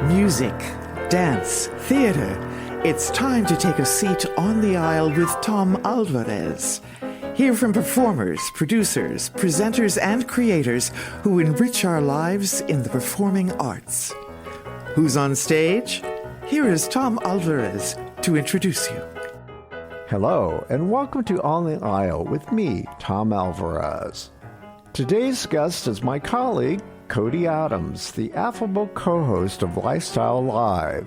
Music, dance, theater. It's time to take a seat on the aisle with Tom Alvarez. Hear from performers, producers, presenters, and creators who enrich our lives in the performing arts. Who's on stage? Here is Tom Alvarez to introduce you. Hello, and welcome to On the Aisle with me, Tom Alvarez. Today's guest is my colleague, Cody Adams, the affable co-host of Life.Style.Live,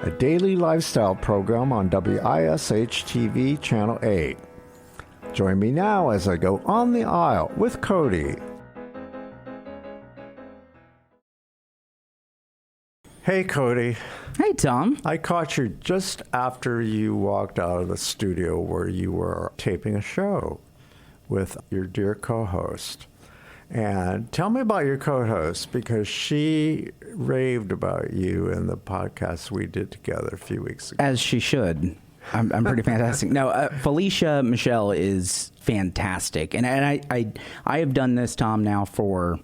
a daily lifestyle program on WISH-TV Channel 8. Join me now as I go on the aisle with Cody. Hey, Cody. Hey, Tom. I caught you just after you walked out of the studio where you were taping a show with your dear co-host. And tell me about your co-host, because she raved about you in the podcast we did together a few weeks ago. As she should. I'm pretty fantastic. No, Felicia Michelle is fantastic. And I have done this, Tom, now for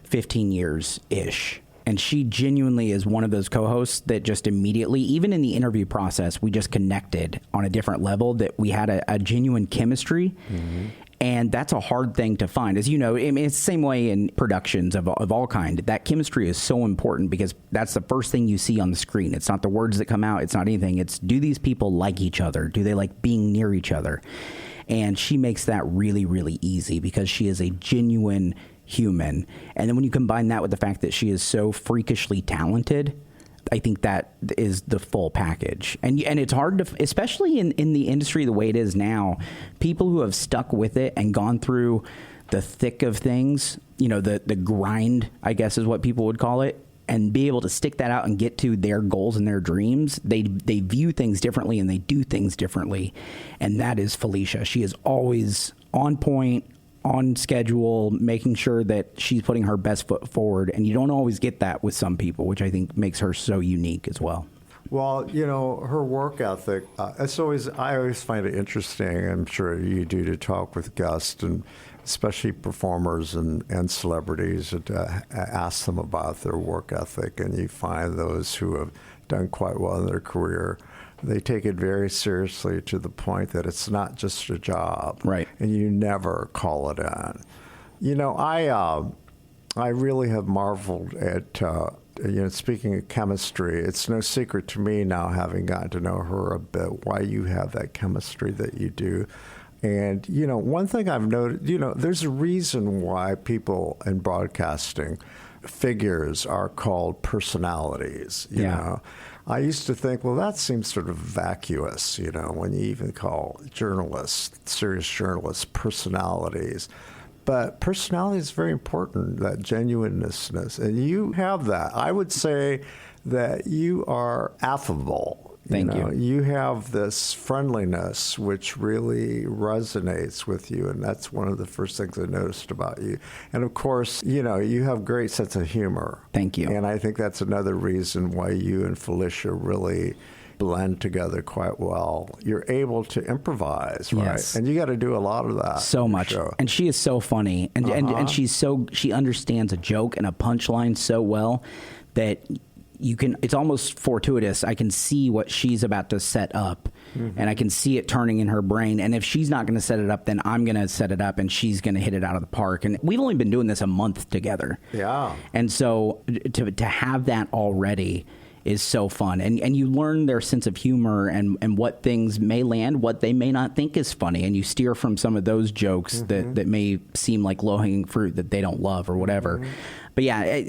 15 years-ish. And she genuinely is one of those co-hosts that just immediately, even in the interview process, we just connected on a different level, that we had a genuine chemistry. Mm-hmm. And that's a hard thing to find. As you know, I mean, it's the same way in productions of all kind. That chemistry is so important because that's the first thing you see on the screen. It's not the words that come out. It's not anything. It's, do these people like each other? Do they like being near each other? And she makes that really, really easy because she is a genuine human. And then when you combine that with the fact that she is so freakishly talented, I think that is the full package. And it's hard to, especially in the industry the way it is now, people who have stuck with it and gone through the thick of things, you know, the grind, I guess is what people would call it, and be able to stick that out and get to their goals and their dreams. They view things differently and they do things differently. And that is Felicia. She is always on point, on schedule, making sure that she's putting her best foot forward. And you don't always get that with some people, which I think makes her so unique as well. Well, you know, her work ethic, I always find it interesting, I'm sure you do, to talk with guests, and especially performers and celebrities, and ask them about their work ethic. And you find those who have done quite well in their career, they take it very seriously to the point that it's not just a job. Right. And you never call it in. You know, I really have marveled at, speaking of chemistry, it's no secret to me now, having gotten to know her a bit, why you have that chemistry that you do. And, you know, one thing I've noted, you know, there's a reason why people in broadcasting, figures are called personalities, you know. I used to think, well, that seems sort of vacuous, you know, when you even call journalists, serious journalists, personalities. But personality is very important, that genuineness. And you have that. I would say that you are affable. Thank you. You have this friendliness which really resonates with you, and that's one of the first things I noticed about you. And of course, you know, you have great sense of humor. Thank you. And I think that's another reason why you and Felicia really blend together quite well. You're able to improvise, right? Yes. And you got to do a lot of that. So much. And she is so funny, and she understands a joke and a punchline so well that you can, it's almost fortuitous. I can see what she's about to set up, and I can see it turning in her brain. And if she's not going to set it up, then I'm going to set it up, and she's going to hit it out of the park. And we've only been doing this a month together. Yeah. And so to have that already is so fun. And you learn their sense of humor and what things may land, what they may not think is funny. And you steer from some of those jokes that may seem like low-hanging fruit that they don't love or whatever. But yeah,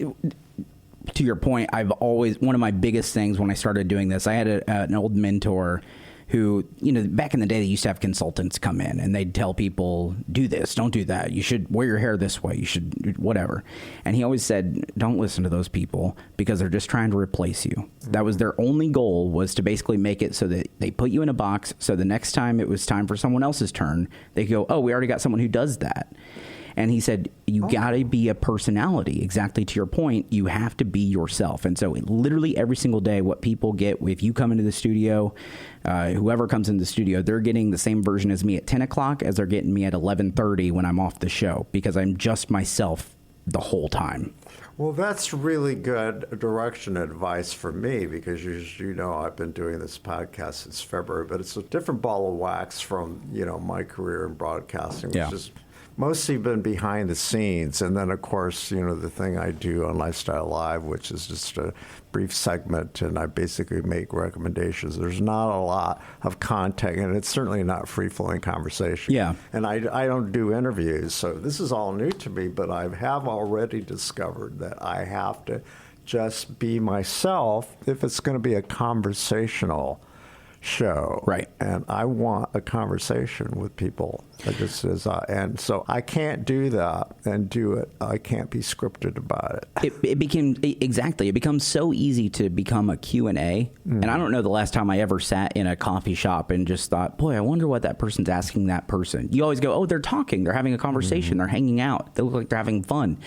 to your point, one of my biggest things when I started doing this, I had an old mentor who, you know, back in the day, they used to have consultants come in and they'd tell people, do this, don't do that. You should wear your hair this way. You should whatever. And he always said, don't listen to those people because they're just trying to replace you. That was their only goal, was to basically make it so that they put you in a box. So the next time it was time for someone else's turn, they go, oh, we already got someone who does that. And he said, you got to be a personality. Exactly to your point, you have to be yourself. And so literally every single day, what people get, if you come into the studio, whoever comes into the studio, they're getting the same version as me at 10 o'clock as they're getting me at 11:30 when I'm off the show, because I'm just myself the whole time. Well, that's really good direction advice for me because, you know, I've been doing this podcast since February, but it's a different ball of wax from, you know, my career in broadcasting, which has mostly been behind the scenes. And then, of course, you know, the thing I do on Life.Style.Live, which is just a brief segment, and I basically make recommendations. There's not a lot of content, and it's certainly not free-flowing conversation. Yeah. And I don't do interviews, so this is all new to me, but I have already discovered that I have to just be myself if it's going to be a conversational show. Right. And I want a conversation with people. And so I can't do that and do it. I can't be scripted about it. It becomes so easy to become a Q&A. And I don't know the last time I ever sat in a coffee shop and just thought, boy, I wonder what that person's asking that person. You always go, oh, they're talking, they're having a conversation, they're hanging out, they look like they're having fun.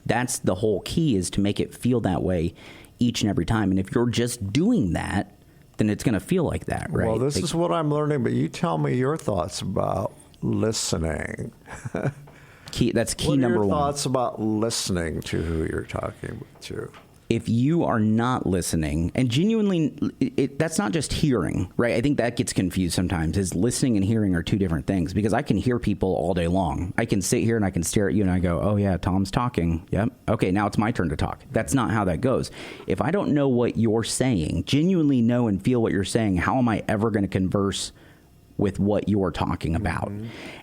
That's the whole key, is to make it feel that way each and every time. And if you're just doing that, then it's going to feel like that, right? Well, this is what I'm learning, but you tell me your thoughts about listening. That's key number one. What are your thoughts about listening to who you're talking to? If you are not listening, and genuinely, that's not just hearing, right? I think that gets confused sometimes, is listening and hearing are two different things, because I can hear people all day long. I can sit here and I can stare at you and I go, oh yeah, Tom's talking. Yep. Okay, now it's my turn to talk. That's not how that goes. If I don't know what you're saying, genuinely know and feel what you're saying, how am I ever going to converse with what you're talking about?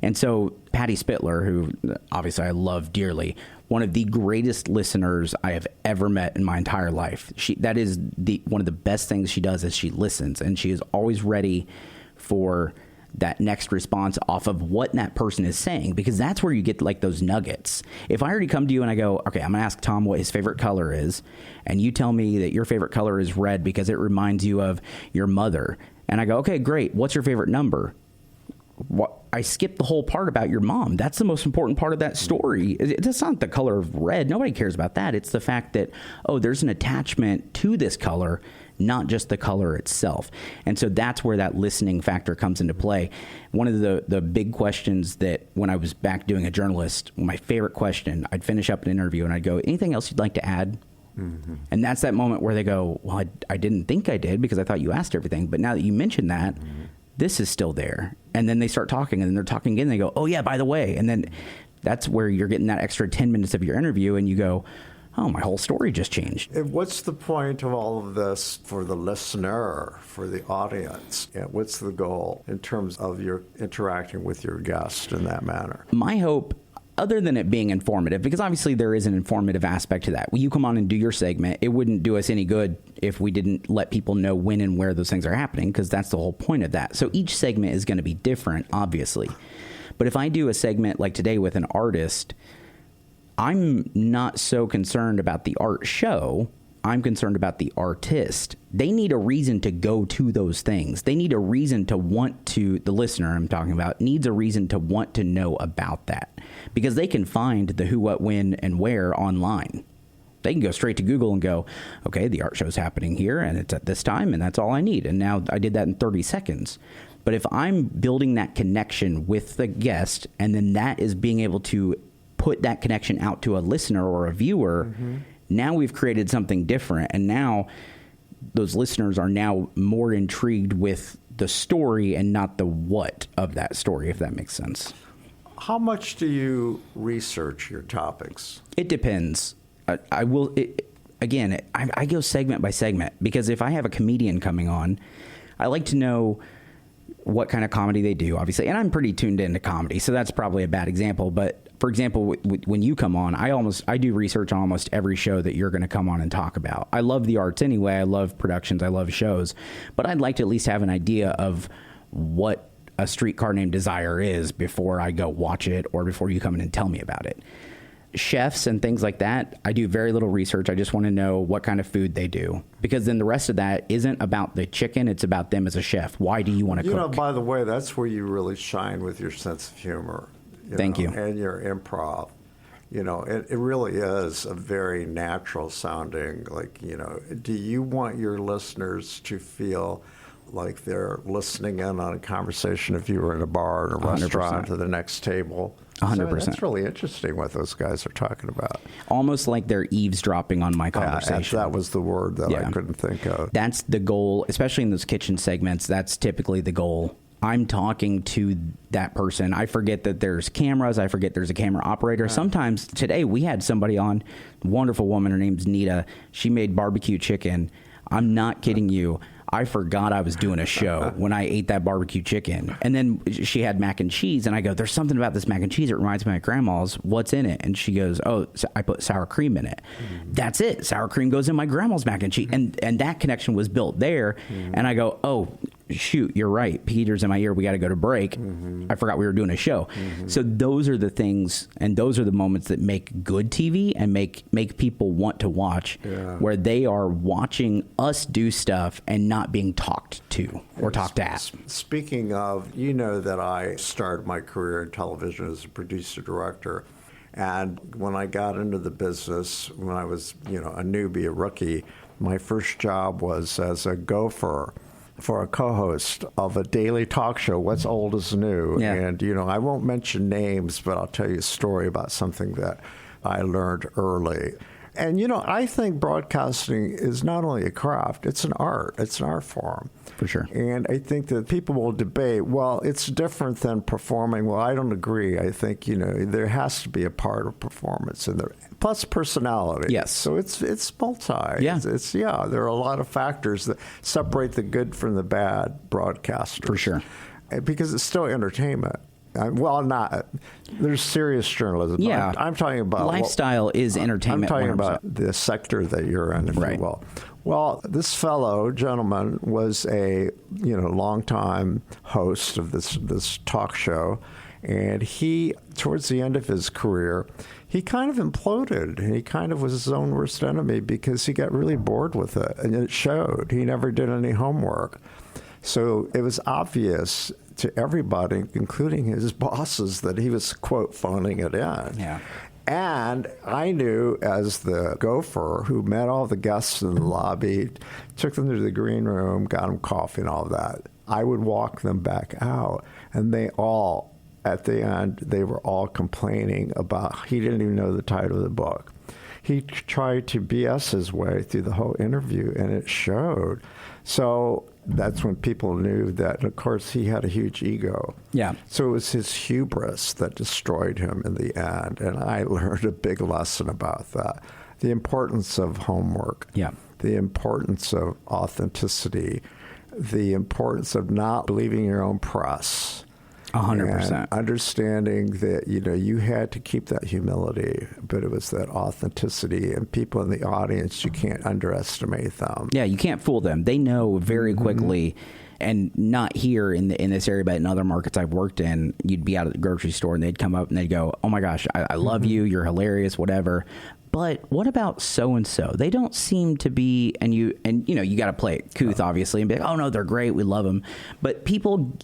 And so Patty Spitler, who obviously I love dearly, one of the greatest listeners I have ever met in my entire life. That is one of the best things she does, is she listens, and she is always ready for that next response off of what that person is saying, because that's where you get like those nuggets. If I already come to you and I go, okay, I'm going to ask Tom what his favorite color is, and you tell me that your favorite color is red because it reminds you of your mother, and I go, okay, great, what's your favorite number? I skipped the whole part about your mom. That's the most important part of that story. It's not the color of red. Nobody cares about that. It's the fact that, oh, there's an attachment to this color, not just the color itself. And so that's where that listening factor comes into play. One of the big questions that, when I was back doing a journalist, my favorite question, I'd finish up an interview and I'd go, anything else you'd like to add? And that's that moment where they go, well, I didn't think I did because I thought you asked everything. But now that you mentioned that, this is still there. And then they start talking, and then they're talking again, and they go, oh yeah, by the way. And then that's where you're getting that extra 10 minutes of your interview, and you go, oh, my whole story just changed. And what's the point of all of this for the listener, for the audience? What's the goal in terms of your interacting with your guest in that manner? My hope, other than it being informative, because obviously there is an informative aspect to that. When you come on and do your segment, it wouldn't do us any good if we didn't let people know when and where those things are happening, because that's the whole point of that. So each segment is going to be different, obviously. But if I do a segment like today with an artist, I'm not so concerned about the art show. I'm concerned about the artist. They need a reason to go to those things. They need a reason to want to, the listener I'm talking about, needs a reason to want to know about that, because they can find the who, what, when, and where online. They can go straight to Google and go, okay, the art show's happening here, and it's at this time, and that's all I need. And now I did that in 30 seconds. But if I'm building that connection with the guest, and then that is being able to put that connection out to a listener or a viewer, now we've created something different. And now those listeners are now more intrigued with the story and not the what of that story, if that makes sense. How much do you research your topics? It depends. I go segment by segment, because if I have a comedian coming on, I like to know what kind of comedy they do, obviously. And I'm pretty tuned into comedy, so that's probably a bad example. But for example, when you come on, I do research on almost every show that you're going to come on and talk about. I love the arts anyway. I love productions. I love shows. But I'd like to at least have an idea of what A Streetcar Named Desire is before I go watch it, or before you come in and tell me about it. Chefs and things like that, I do very little research. I just want to know what kind of food they do, because then the rest of that isn't about the chicken. It's about them as a chef. Why do you want to cook? You know, by the way, that's where you really shine with your sense of humor. Thank you. And your improv. You know, it really is a very natural sounding, like, you know, do you want your listeners to feel like they're listening in on a conversation if you were in a bar or a restaurant 100%. to the next table. 100%. So that's really interesting what those guys are talking about. Almost like they're eavesdropping on my conversation. That was the word that I couldn't think of. That's the goal, especially in those kitchen segments. That's typically the goal. I'm talking to that person. I forget that there's cameras. I forget there's a camera operator. Sometimes today we had somebody on, wonderful woman. Her name's Nita. She made barbecue chicken. I'm not kidding you. I forgot I was doing a show when I ate that barbecue chicken. And then she had mac and cheese, and I go, there's something about this mac and cheese. It reminds me of my grandma's. What's in it? And she goes, oh, I put sour cream in it. That's it. Sour cream goes in my grandma's mac and cheese. And that connection was built there. And I go, oh, shoot, you're right. Peter's in my ear. We got to go to break. I forgot we were doing a show. So those are the things, and those are the moments that make good TV and make people want to watch, where they are watching us do stuff and not being talked to or talked at. Speaking of, you know that I started my career in television as a producer-director. And when I got into the business, when I was, a newbie, a rookie, my first job was as a gopher for a co-host of a daily talk show, What's Old is New. Yeah. And, I won't mention names, but I'll tell you a story about something that I learned early. And, I think broadcasting is not only a craft, it's an art. It's an art form. For sure. And I think that people will debate, well, it's different than performing. Well, I don't agree. I think, there has to be a part of performance in there, plus personality. Yes. So it's multi. Yeah. There are a lot of factors that separate the good from the bad broadcasters. For sure. Because it's still entertainment. Well, not. There's serious journalism. Yeah. I'm talking about lifestyle is entertainment. I'm talking 100%. about the sector that you're in, if Right. you will. Well, this gentleman, was a longtime host of this talk show, and he, towards the end of his career, he kind of imploded. He kind of was his own worst enemy because he got really bored with it, and it showed. He never did any homework. So it was obvious to everybody, including his bosses, that he was, quote, phoning it in. Yeah. And I knew, as the gopher who met all the guests in the lobby, took them to the green room, got them coffee and all that, I would walk them back out. And they all, at the end, they were all complaining about, he didn't even know the title of the book. He tried to BS his way through the whole interview, and it showed. So that's when people knew that, and of course, he had a huge ego. Yeah. So it was his hubris that destroyed him in the end, and I learned a big lesson about that. The importance of homework. Yeah. The importance of authenticity. The importance of not believing your own press. 100%. And understanding that, you had to keep that humility, but it was that authenticity, and people in the audience, you can't underestimate them. Yeah, you can't fool them. They know very quickly, and not here in this area, but in other markets I've worked in, you'd be out at the grocery store and they'd come up and they'd go, oh my gosh, I love you, you're hilarious, whatever. But what about so-and-so? They don't seem to be, and you got to play it couth, obviously, and be like, oh no, they're great, we love them. But people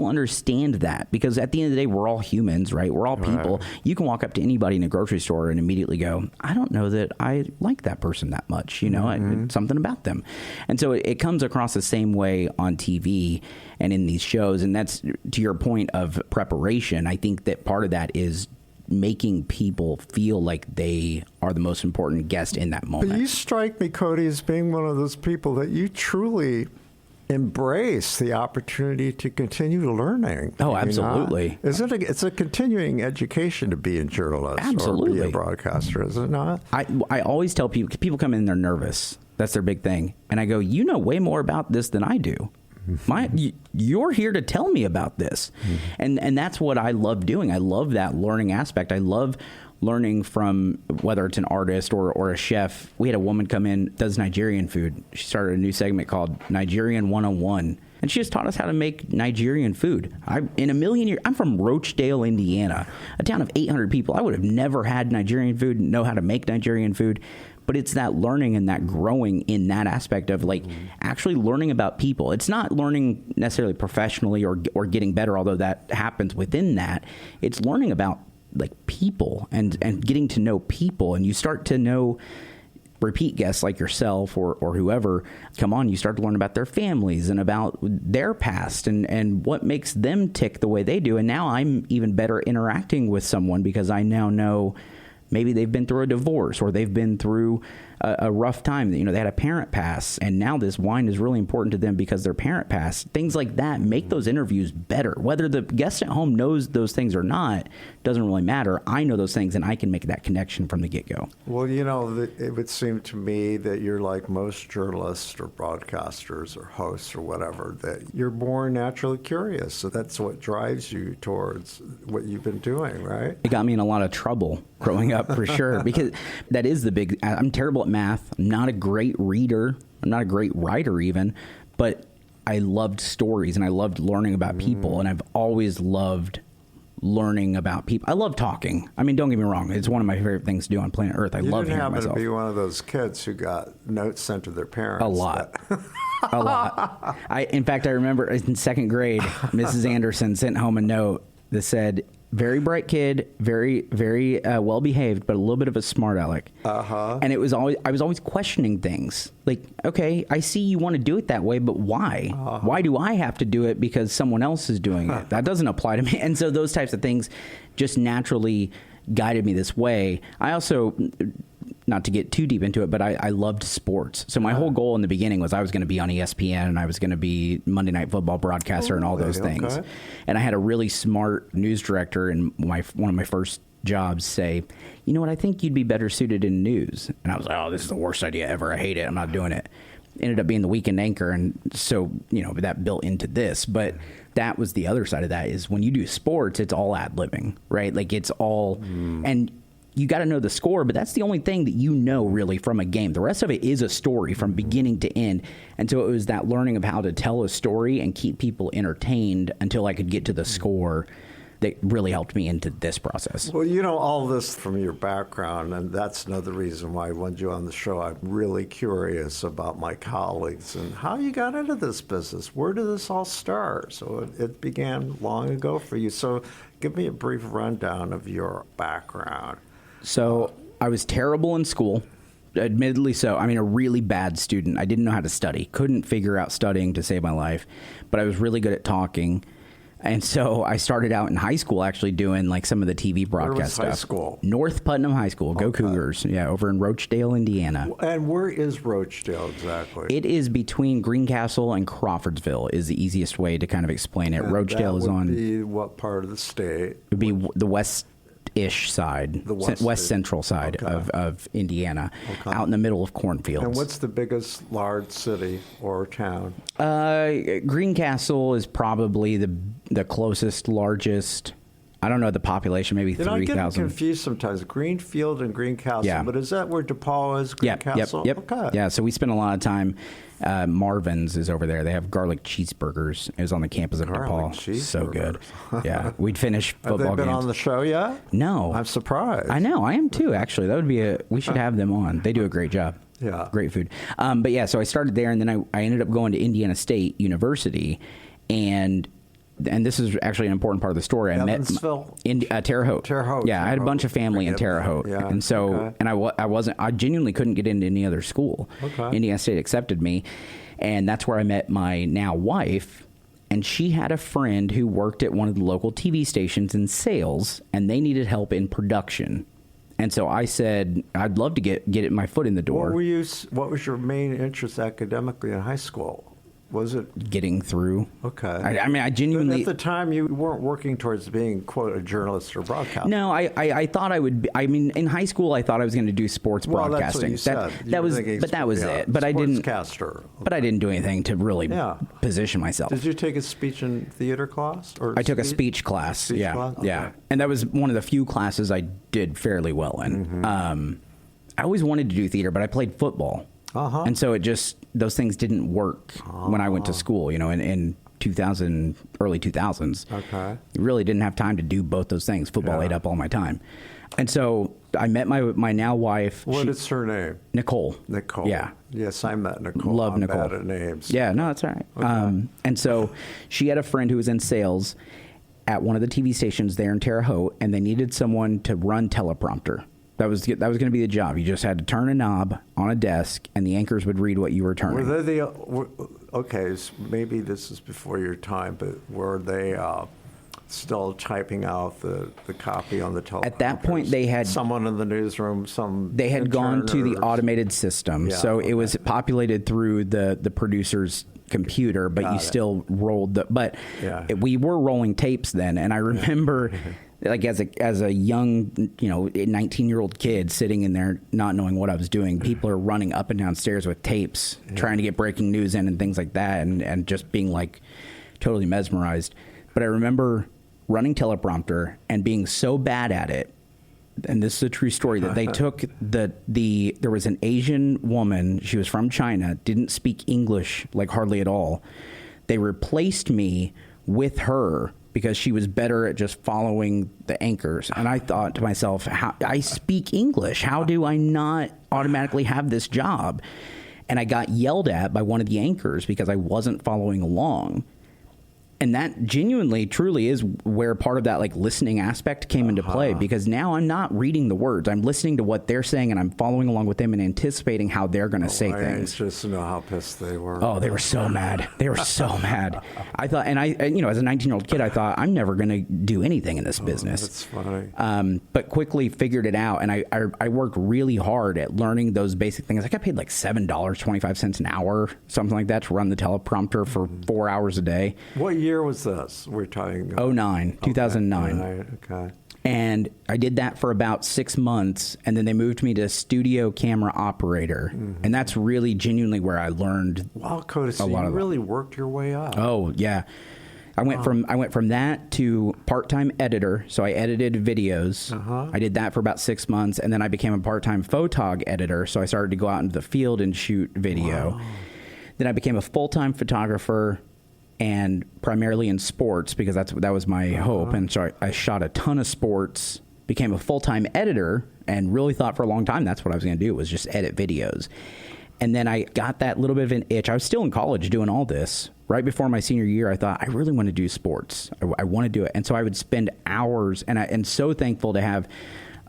understand that, because at the end of the day, we're all humans, right? We're all people. Right. You can walk up to anybody in a grocery store and immediately go, I don't know that I like that person that much, something about them. And so it comes across the same way on TV and in these shows. And that's, to your point of preparation, I think that part of that is making people feel like they are the most important guest in that moment. But you strike me, Cody, as being one of those people that you truly embrace the opportunity to continue learning. Oh, absolutely. Isn't it? It's a continuing education to be a journalist absolutely. Or be a broadcaster, is it not? I always tell people come in and they're nervous. That's their big thing. And I go, you know way more about this than I do. You're here to tell me about this. And that's what I love doing. I love that learning aspect. I love learning from, whether it's an artist or a chef. We had a woman come in, does Nigerian food. She started a new segment called Nigerian 101. And she just taught us how to make Nigerian food. In a million years, I'm from Roachdale, Indiana, a town of 800 people. I would have never had Nigerian food, know how to make Nigerian food. But it's that learning and that growing in that aspect of actually learning about people. It's not learning necessarily professionally or getting better, although that happens within that. It's learning about people and getting to know people. And you start to know, repeat guests like yourself or whoever come on, you start to learn about their families and about their past and what makes them tick the way they do. And now I'm even better interacting with someone because I now know maybe they've been through a divorce or they've been through a rough time. You know, they had a parent pass, and now this wine is really important to them because their parent passed. Things like that make those interviews better. Whether the guest at home knows those things or not doesn't really matter. I know those things, and I can make that connection from the get-go. Well, you know, it would seem to me that you're like most journalists or broadcasters or hosts or whatever, that you're more naturally curious. So that's what drives you towards what you've been doing, right? It got me in a lot of trouble growing up, for sure, because that is the big... I'm terrible at math. I'm not a great reader. I'm not a great writer even, but I loved stories and I loved learning about people, and I've always loved learning about people. I love talking. I mean, don't get me wrong. It's one of my favorite things to do on planet Earth. I love hearing myself. You didn't happen to be one of those kids who got notes sent to their parents? A lot. A lot. In fact, I remember in second grade, Mrs. Anderson sent home a note that said, very bright kid, very, very well behaved, but a little bit of a smart aleck. And I was always questioning things. Like, okay, I see you want to do it that way, but why? Why do I have to do it because someone else is doing it? That doesn't apply to me. And so those types of things just naturally guided me this way. I also, not to get too deep into it, but I loved sports. So my whole goal in the beginning was I was going to be on ESPN and I was going to be Monday Night Football broadcaster and all those things. And I had a really smart news director in one of my first jobs say, you know what, I think you'd be better suited in news. And I was like, oh, this is the worst idea ever. I hate it. I'm not doing it. Ended up being the weekend anchor. And so, you know, that built into this. But that was the other side of that is when you do sports, it's all ad-libbing, right? Like it's all, and you got to know the score, but that's the only thing that you know really from a game. The rest of it is a story from beginning to end. And so it was that learning of how to tell a story and keep people entertained until I could get to the score that really helped me into this process. Well, you know, all this from your background, and that's another reason why I wanted you on the show. I'm really curious about my colleagues and how you got into this business. Where did this all start? So it began long ago for you. So give me a brief rundown of your background. So I was terrible in school, admittedly so. I mean, a really bad student. I didn't know how to study. Couldn't figure out studying to save my life, but I was really good at talking. And so I started out in high school actually doing like some of the TV broadcast stuff. Where was high school? North Putnam High School. Go Cougars. Yeah, over in Roachdale, Indiana. And where is Roachdale exactly? It is between Greencastle and Crawfordsville is the easiest way to kind of explain it. And Roachdale is on... That would be what part of the state? It would be the west-ish side, the west central side of Indiana, out in the middle of cornfields. And what's the biggest large city or town? Greencastle is probably the closest, largest. I don't know the population, maybe 3,000. I get confused sometimes. Greenfield and Greencastle, yeah. But is that where DePaul is, Greencastle? Yep. Okay. Yeah, so we spent a lot of time. Marvin's is over there. They have garlic cheeseburgers. It was on the campus of DePaul. So good. Yeah, we'd finish football games. Have they been on the show yet? No. I'm surprised. I know. I am too, actually. That would be we should have them on. They do a great job. Yeah. Great food. But yeah, so I started there, and then I ended up going to Indiana State University, and this is actually an important part of the story. I met in Terre Haute. Terre Haute. Yeah, I had a bunch of family in Terre Haute, and so and I genuinely couldn't get into any other school. Indiana State accepted me, and that's where I met my now wife. And she had a friend who worked at one of the local TV stations in sales, and they needed help in production. And so I said, I'd love to get my foot in the door. What was your main interest academically in high school? Was it getting through? Okay. I mean, I genuinely... But at the time, you weren't working towards being, quote, a journalist or broadcaster. No, I thought I would be... I mean, in high school, I thought I was going to do sports broadcasting. That's what you said. That was it. But I didn't... Sportscaster. But I didn't do anything to really position myself. Did you take a speech and theater class? I took a speech class. Class? Okay. Yeah. And that was one of the few classes I did fairly well in. Mm-hmm. I always wanted to do theater, but I played football. And so those things didn't work when I went to school, in 2000, early 2000s. Okay. You really didn't have time to do both those things. Football ate up all my time. And so I met my now wife. What is her name? Nicole. Nicole. Yeah. Yes, I met Nicole. Love Nicole. I'm bad at names. Yeah, no, that's all right. Okay. And so she had a friend who was in sales at one of the TV stations there in Terre Haute, and they needed someone to run teleprompter. That was going to be the job. You just had to turn a knob on a desk, and the anchors would read what you were turning. Were they okay, so maybe this is before your time, but were they still typing out the copy on the teleprompter? At that point, they had someone in the newsroom. They had gone to the automated system, so it was populated through the producer's computer, but you still rolled we were rolling tapes then, and I remember. Like as a young, 19-year-old kid sitting in there not knowing what I was doing, people are running up and down stairs with tapes, trying to get breaking news in and things like that, and just being like totally mesmerized. But I remember running teleprompter and being so bad at it, and this is a true story, that they took there was an Asian woman, she was from China, didn't speak English like hardly at all. They replaced me with her because she was better at just following the anchors. And I thought to myself, I speak English. How do I not automatically have this job? And I got yelled at by one of the anchors because I wasn't following along. And that genuinely, truly is where part of that like listening aspect came into play, because now I'm not reading the words. I'm listening to what they're saying, and I'm following along with them and anticipating how they're going to say things. Just to know how pissed they were. Oh, they were so mad. They were so mad. I thought, and I, as a 19-year-old kid, I thought, I'm never going to do anything in this business. That's funny. But quickly figured it out, and I worked really hard at learning those basic things. I got paid like $7.25 an hour, something like that, to run the teleprompter for 4 hours a day. What year was this? We're talking 2009. Okay. And I did that for about 6 months, and then they moved me to studio camera operator, and that's really genuinely where I learned. Wow, Cody, so you really worked your way up. Oh yeah, I went from that to part-time editor. So I edited videos. I did that for about 6 months, and then I became a part-time photog editor. So I started to go out into the field and shoot video. Wow. Then I became a full-time photographer, and primarily in sports, because that was my hope. And so I shot a ton of sports, became a full-time editor, and really thought for a long time that's what I was going to do, was just edit videos. And then I got that little bit of an itch. I was still in college doing all this. Right before my senior year, I thought, I really want to do sports. I want to do it. And so I would spend hours, and so thankful to have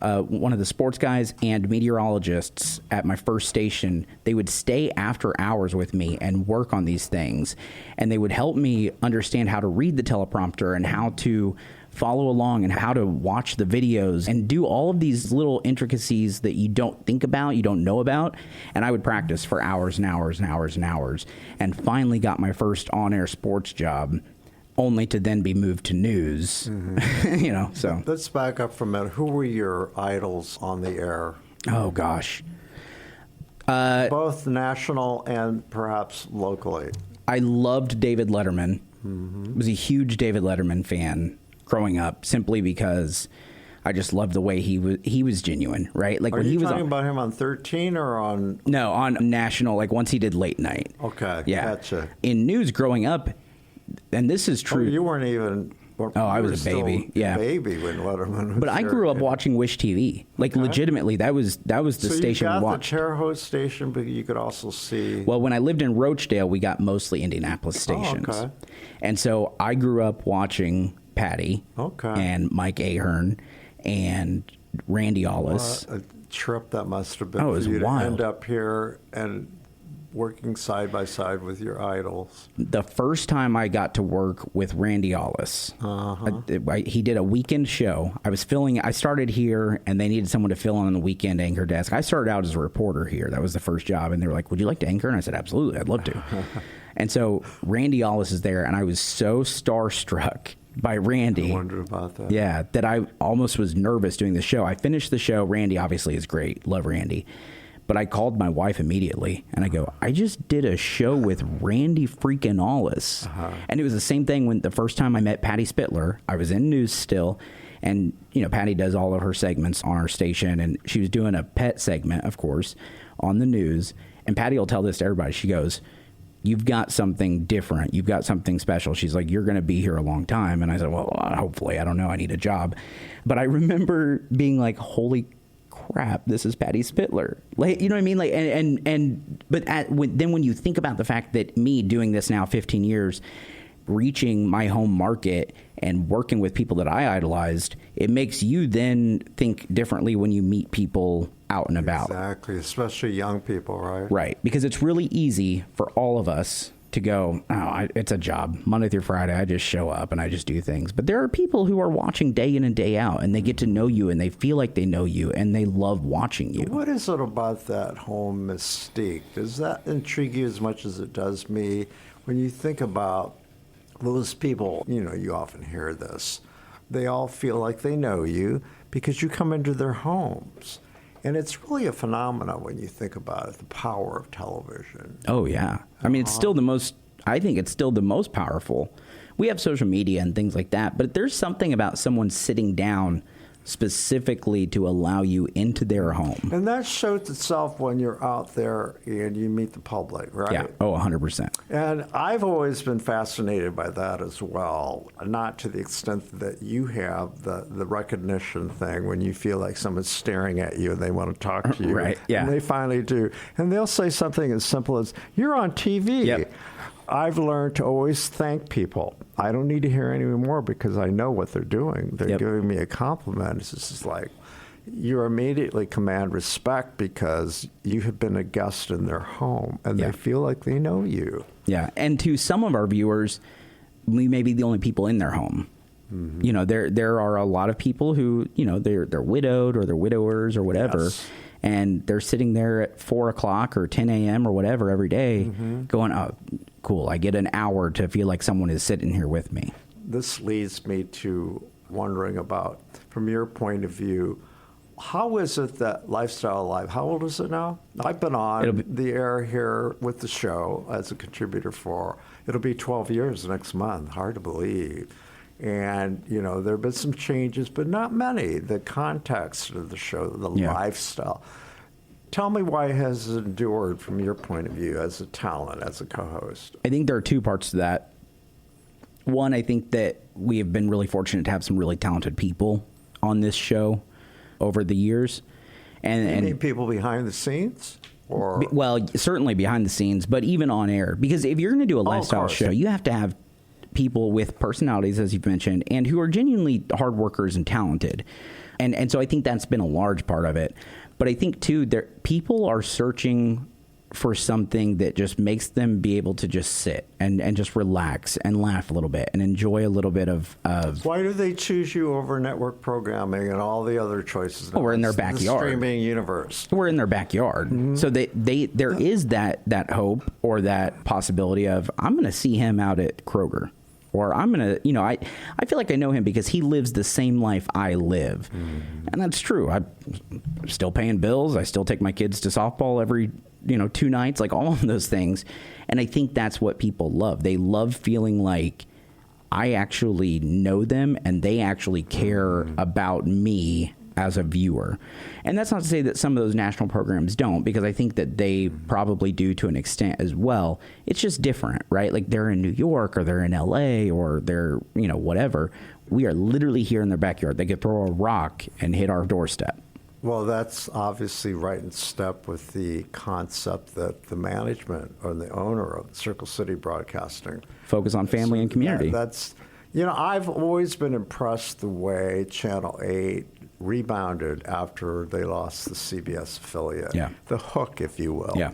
one of the sports guys and meteorologists at my first station. They would stay after hours with me and work on these things, and they would help me understand how to read the teleprompter and how to follow along and how to watch the videos and do all of these little intricacies that you don't think about, you don't know about. And I would practice for hours and hours and hours and hours, and finally got my first on-air sports job, only to then be moved to news. So let's back up for a minute. Who were your idols on the air? Oh gosh, both national and perhaps locally. I loved David Letterman. Was a huge David Letterman fan growing up, simply because I just loved the way he was genuine, right? Like, when he was talking about him on 13 or on? No, on national. Like, once he did late night. Okay, yeah. Gotcha. In news growing up, and this is true. Oh, you weren't even. I was a baby. Yeah, baby when Letterman was. But I grew up watching Wish TV. Like, legitimately, that was the station we watched. So you got the chair host station, but you could also see. Well, when I lived in Rochdale, we got mostly Indianapolis stations. Oh, okay. And so I grew up watching Patty. Okay. And Mike Ahern and Randy Ollis. What a trip that must have been for you to wild. end up here and working side by side with your idols. The first time I got to work with Randy Ollis, he did a weekend show. I started here, and they needed someone to fill in on the weekend anchor desk. I started out as a reporter here. That was the first job, and they were like, would you like to anchor? And I said, absolutely, I'd love to. And so Randy Ollis is there, and I was so starstruck by Randy. I wondered about that. Yeah, that I almost was nervous doing the show. I finished the show. Randy obviously is great. Love Randy. But I called my wife immediately, and I go, I just did a show with Randy freaking Ollis. And it was the same thing when the first time I met Patty Spittler. I was in news still, and, Patty does all of her segments on our station, and she was doing a pet segment, of course, on the news. And Patty will tell this to everybody. She goes, you've got something different. You've got something special. She's like, you're going to be here a long time. And I said, well, hopefully. I don't know. I need a job. But I remember being like, holy crap, this is Patty Spittler. Like, you know what I mean? Like, then when you think about the fact that me doing this now 15 years, reaching my home market and working with people that I idolized, it makes you then think differently when you meet people out and about. Exactly, especially young people, right? Right, because it's really easy for all of us to go, it's a job. Monday through Friday, I just show up and I just do things. But there are people who are watching day in and day out, and they get to know you, and they feel like they know you, and they love watching you. What is it about that home mystique? Does that intrigue you as much as it does me? When you think about those people, you often hear this, they all feel like they know you because you come into their homes. And it's really a phenomenon when you think about it, the power of television. Oh, yeah. I mean, I think it's still the most powerful. We have social media and things like that, but there's something about someone sitting down specifically to allow you into their home. And that shows itself when you're out there and you meet the public, right? Yeah. Oh, 100%. And I've always been fascinated by that as well, not to the extent that you have the recognition thing when you feel like someone's staring at you and they want to talk to you. Right, yeah. And they finally do. And they'll say something as simple as, "You're on TV." Yep. I've learned to always thank people. I don't need to hear any more because I know what they're doing. They're giving me a compliment. It's just like, you immediately command respect because you have been a guest in their home and they feel like they know you. Yeah. And to some of our viewers, we may be the only people in their home. Mm-hmm. There are a lot of people who, they're widowed or they're widowers or whatever. Yes. And they're sitting there at 4 o'clock or 10 a.m. or whatever every day going, oh, cool, I get an hour to feel like someone is sitting here with me. This leads me to wondering about, from your point of view, how is it that Life.Style.Live, how old is it now? I've been on the air here with the show as a contributor it'll be 12 years next month, hard to believe. And, there have been some changes, but not many. The context of the show, the lifestyle. Tell me why it has endured from your point of view as a talent, as a co-host. I think there are two parts to that. One, I think that we have been really fortunate to have some really talented people on this show over the years. And you mean people behind the scenes? Well, certainly behind the scenes, but even on air. Because if you're going to do a lifestyle show, you have to have people with personalities, as you've mentioned, and who are genuinely hard workers and talented. And so I think that's been a large part of it. But I think, too, people are searching for something that just makes them be able to just sit and just relax and laugh a little bit and enjoy a little bit of... Why do they choose you over network programming and all the other choices? We're in their backyard. The streaming universe. We're in their backyard. Mm-hmm. So there is that hope or that possibility of, I'm going to see him out at Kroger. Or I'm going to, I feel like I know him because he lives the same life I live. Mm-hmm. And that's true. I'm still paying bills. I still take my kids to softball every, 2 nights, like all of those things. And I think that's what people love. They love feeling like I actually know them and they actually care about me as a viewer. And that's not to say that some of those national programs don't, because I think that they probably do to an extent as well. It's just different, right? Like they're in New York or they're in LA or they're, whatever. We are literally here in their backyard. They could throw a rock and hit our doorstep. Well, that's obviously right in step with the concept that the management or the owner of Circle City Broadcasting focus on family and community. That's, I've always been impressed the way Channel 8 rebounded after they lost the CBS affiliate. Yeah. The hook, if you will. Yeah.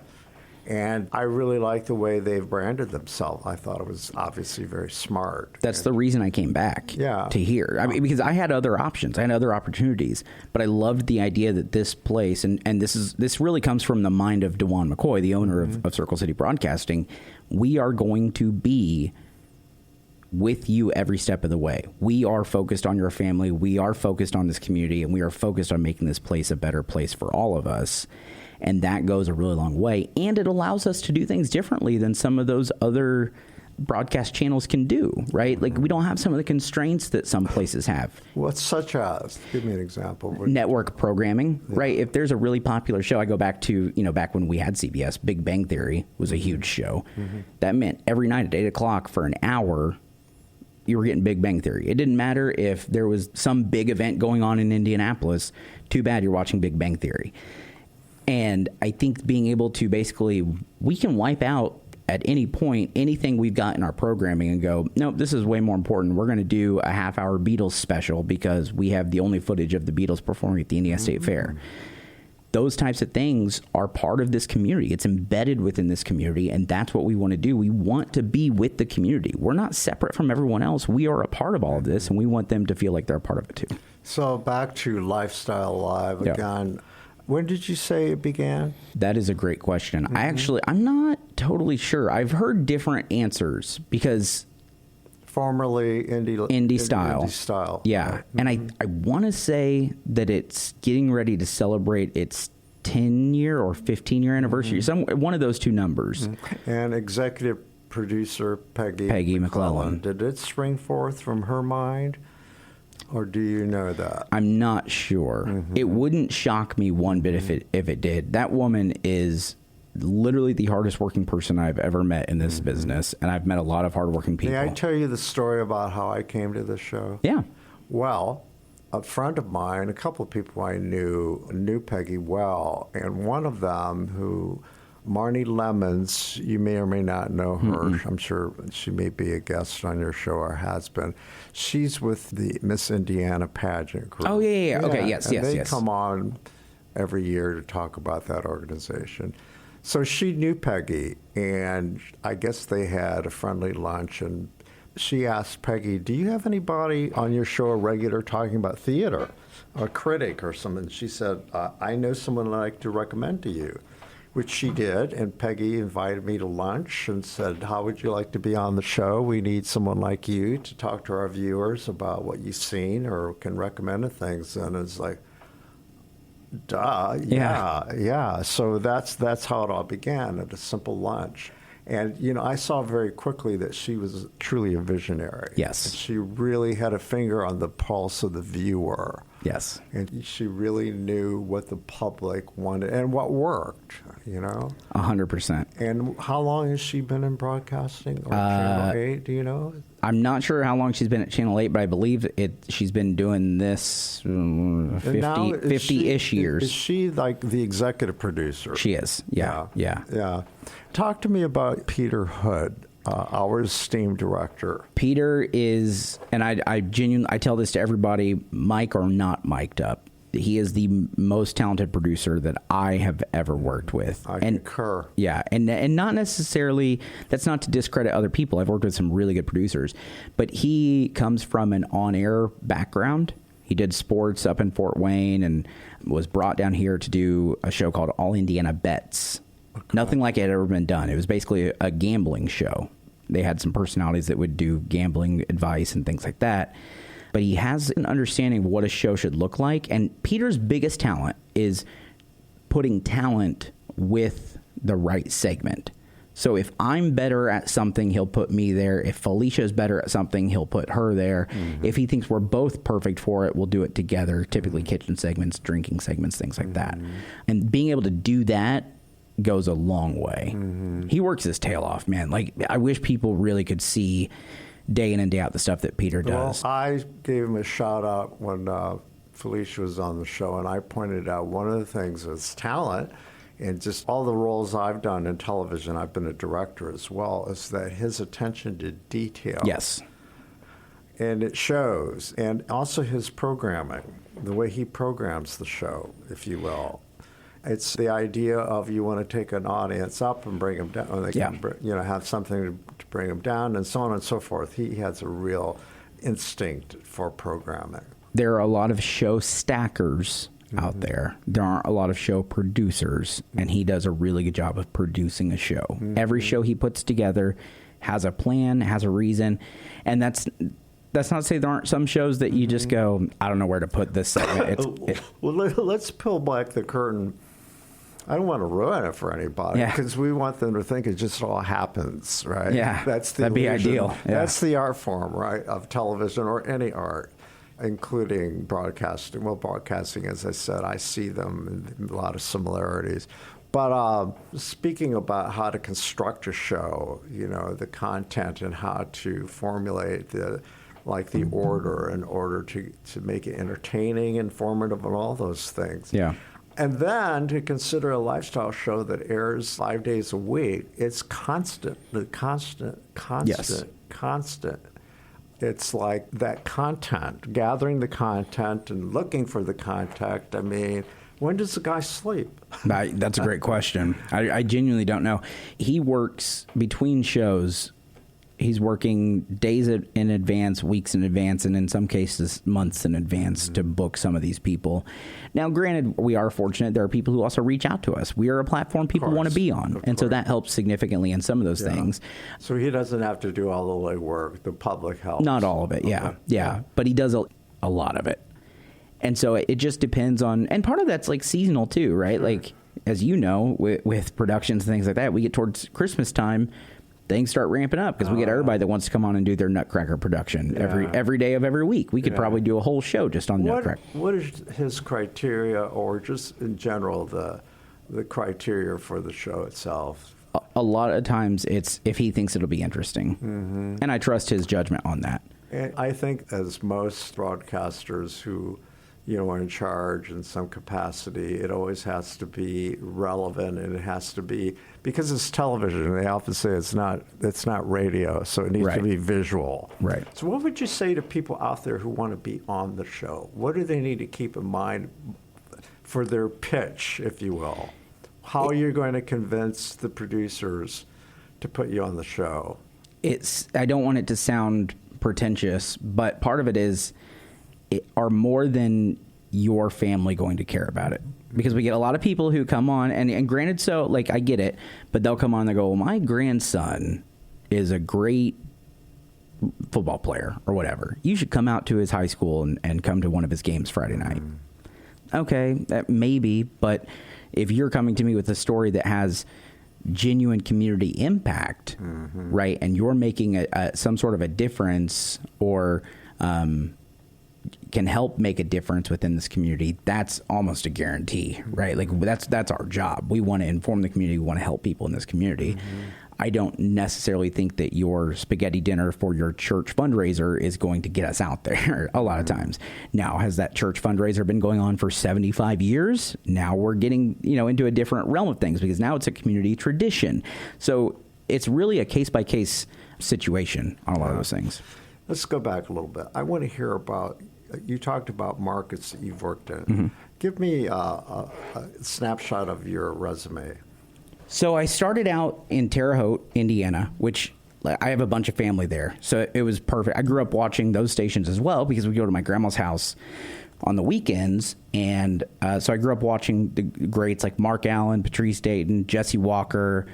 And I really like the way they've branded themselves. I thought it was obviously very smart. That's the reason I came back to here. I mean, because I had other options. I had other opportunities. But I loved the idea that this place, and this really comes from the mind of DeJuan McCoy, the owner of Circle City Broadcasting. We are going to be with you every step of the way. We are focused on your family. We are focused on this community, and we are focused on making this place a better place for all of us. And that goes a really long way. And it allows us to do things differently than some of those other broadcast channels can do, right? Like we don't have some of the constraints that some places have. What's such as? Give me an example. Network programming, right? If there's a really popular show, I go back to, back when we had CBS, Big Bang Theory was a huge show. Mm-hmm. That meant every night at 8 o'clock for an hour, you were getting Big Bang Theory. It didn't matter if there was some big event going on in Indianapolis. Too bad you're watching Big Bang Theory. And I think being able to basically, we can wipe out at any point, anything we've got in our programming and go, nope, this is way more important. We're going to do a half-hour Beatles special because we have the only footage of the Beatles performing at the Indiana State Fair. Those types of things are part of this community. It's embedded within this community, and that's what we want to do. We want to be with the community. We're not separate from everyone else. We are a part of all of this, and we want them to feel like they're a part of it too. So back to Life.Style.Live again. When did you say it began? That is a great question. I'm not totally sure. I've heard different answers because... Formerly Indie Style. Indie Style. Yeah. Right. And I want to say that it's getting ready to celebrate its 10-year or 15-year anniversary. One of those two numbers. And executive producer Peggy McClellan. Did it spring forth from her mind? Or do you know that? I'm not sure. It wouldn't shock me one bit if it did. That woman is literally the hardest working person I've ever met in this business, and I've met a lot of hardworking people. May I tell you the story about how I came to this show? Yeah. Well, a friend of mine, a couple of people I knew Peggy well, and one of them who... Marnie Lemons, you may or may not know her. I'm sure she may be a guest on your show or has been. She's with the Miss Indiana pageant group. Oh, yeah. Okay, yes. They come on every year to talk about that organization. So she knew Peggy, and I guess they had a friendly lunch, and she asked Peggy, do you have anybody on your show, a regular, talking about theater, a critic or something? She said, I know someone I'd like to recommend to you. Which she did, and Peggy invited me to lunch and said, how would you like to be on the show? We need someone like you to talk to our viewers about what you've seen or can recommend things. And it's like, duh, yeah. So that's how it all began, at a simple lunch. And, I saw very quickly that she was truly a visionary. Yes. And she really had a finger on the pulse of the viewer. Yes. And she really knew what the public wanted and what worked, 100%. And how long has she been in broadcasting or Channel 8, do you know? I'm not sure how long she's been at Channel 8, but I believe she's been doing this 50-ish years. Is she like the executive producer? She is, yeah. Talk to me about Peter Hood, our esteemed director. Peter is, and I genuinely tell this to everybody, mic or not mic'd up, he is the most talented producer that I have ever worked with. I concur. Yeah, and not necessarily, that's not to discredit other people. I've worked with some really good producers, but he comes from an on-air background. He did sports up in Fort Wayne and was brought down here to do a show called All Indiana Bets. Okay. Nothing like it had ever been done. It was basically a gambling show. They had some personalities that would do gambling advice and things like that. But he has an understanding of what a show should look like. And Peter's biggest talent is putting talent with the right segment. So if I'm better at something, he'll put me there. If Felicia's better at something, he'll put her there. If he thinks we're both perfect for it, we'll do it together. Typically kitchen segments, drinking segments, things like that. And being able to do that goes a long way. He works his tail off, man. Like, I wish people really could see day in and day out the stuff that Peter does. Well, I gave him a shout out when Felicia was on the show, and I pointed out one of the things is talent, and just all the roles I've done in television, I've been a director as well, is that his attention to detail. Yes. And it shows. And also his programming, the way he programs the show, if you will. It's the idea of you want to take an audience up and bring them down. Or they can, have something to bring them down, and so on and so forth. He has a real instinct for programming. There are a lot of show stackers out there. There aren't a lot of show producers, and he does a really good job of producing a show. Every show he puts together has a plan, has a reason, and that's not to say there aren't some shows that you just go, I don't know where to put this segment. Well, let's peel back the curtain. I don't want to ruin it for anybody because we want them to think it just all happens, right? Yeah, that'd be ideal. Yeah. That's the art form, right, of television or any art, including broadcasting. Well, broadcasting, as I said, I see them in a lot of similarities. But speaking about how to construct a show, the content and how to formulate the order in order to make it entertaining, informative, and all those things. Yeah. And then to consider a lifestyle show that airs 5 days a week, it's constant. Yes. Constant. It's like that content, gathering the content and looking for the content. I mean, when does the guy sleep? That's a great question. I genuinely don't know. He works between shows. He's working days in advance, weeks in advance, and in some cases months in advance to book some of these people. Now, granted, we are fortunate. There are people who also reach out to us. We are a platform people want to be on, and so that helps significantly in some of those things. So he doesn't have to do all the legwork. The public helps. Not all of it, yeah. But he does a lot of it. And so it just depends on, and part of that's like seasonal too, right? Sure. Like, as you know, with productions and things like that, we get towards Christmas time, things start ramping up because we get everybody that wants to come on and do their Nutcracker production every day of every week. We could probably do a whole show just on Nutcracker. What is his criteria, or just in general the criteria for the show itself? A lot of times it's if he thinks it'll be interesting, and I trust his judgment on that. And I think, as most broadcasters who are in charge in some capacity, it always has to be relevant, and it has to be, because it's television, they often say it's not radio, so it needs to be visual. Right. So what would you say to people out there who want to be on the show? What do they need to keep in mind for their pitch, if you will? How are you going to convince the producers to put you on the show? I don't want it to sound pretentious, but part of it is, are more than your family going to care about it? Because we get a lot of people who come on, and granted, so like I get it, but they'll come on and they go, well, my grandson is a great football player or whatever. You should come out to his high school and come to one of his games Friday night. Okay, that maybe, but if you're coming to me with a story that has genuine community impact, right, and you're making some sort of a difference, or can help make a difference within this community, that's almost a guarantee, right? Like that's our job. We want to inform the community. We want to help people in this community. I don't necessarily think that your spaghetti dinner for your church fundraiser is going to get us out there a lot of times. Now, has that church fundraiser been going on for 75 years? Now we're getting, into a different realm of things, because now it's a community tradition. So it's really a case-by-case situation on a lot of those things. Let's go back a little bit. I want to hear about, you talked about markets that you've worked in. Give me a snapshot of your resume. So I started out in Terre Haute, Indiana, which I have a bunch of family there. So it was perfect. I grew up watching those stations as well, because we go to my grandma's house on the weekends. And so I grew up watching the greats like Mark Allen, Patrice Dayton, Jesse Walker,